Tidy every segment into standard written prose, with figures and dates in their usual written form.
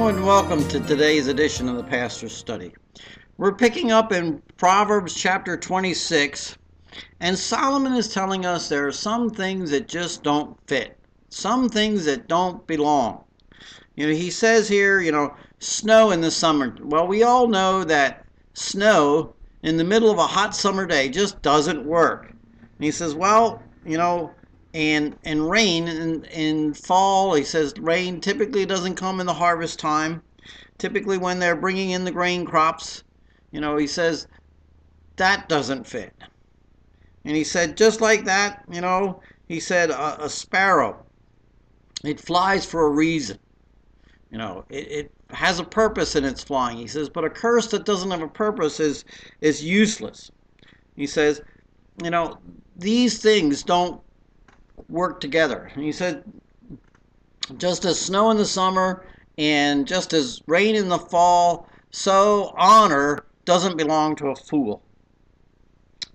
Hello and welcome to today's edition of the Pastor's Study. We're picking up in Proverbs chapter 26, and Solomon is telling us there are some things that just don't fit, some things that don't belong. He says here, snow in the summer. Well, we all know that snow in the middle of a hot summer day just doesn't work. And he says, and rain in fall, he says rain typically doesn't come in the harvest time. Typically when they're bringing in the grain crops, he says that doesn't fit. And he said just like that, he said a sparrow, it flies for a reason. It has a purpose in its flying. He says, but a curse that doesn't have a purpose is useless. He says, these things don't work together. And he said, just as snow in the summer and just as rain in the fall, so honor doesn't belong to a fool.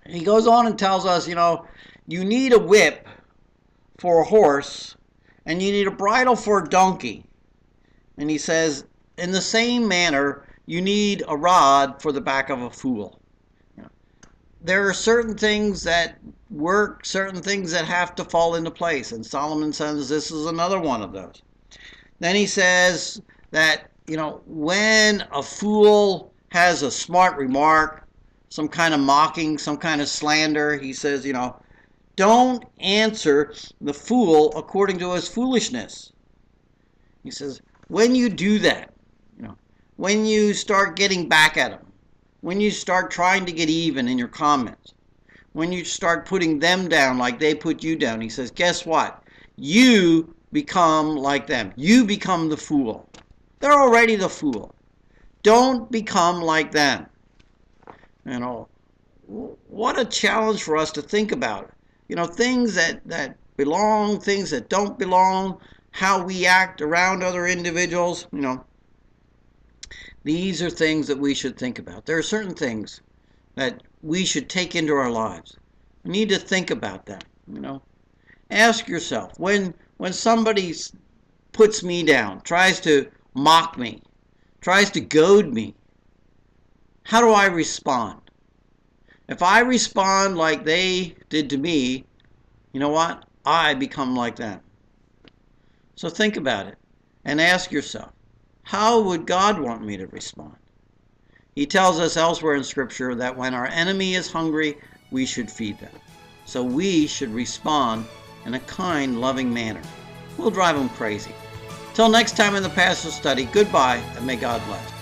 And he goes on and tells us, you need a whip for a horse and you need a bridle for a donkey. And he says, in the same manner, you need a rod for the back of a fool. There are certain things that work, certain things that have to fall into place. And Solomon says this is another one of those. Then he says that, when a fool has a smart remark, some kind of mocking, some kind of slander, he says, don't answer the fool according to his foolishness. He says, when you do that, when you start getting back at him, when you start trying to get even in your comments, when you start putting them down like they put you down, he says, guess what? You become like them. You become the fool. They're already the fool. Don't become like them. What a challenge for us to think about. Things that belong, things that don't belong, how we act around other individuals, These are things that we should think about. There are certain things that we should take into our lives. We need to think about them, Ask yourself, when somebody puts me down, tries to mock me, tries to goad me, how do I respond? If I respond like they did to me, you know what? I become like them. So think about it and ask yourself, how would God want me to respond? He tells us elsewhere in Scripture that when our enemy is hungry, we should feed them. So we should respond in a kind, loving manner. We'll drive them crazy. Till next time in the Pastor's Study, goodbye and may God bless.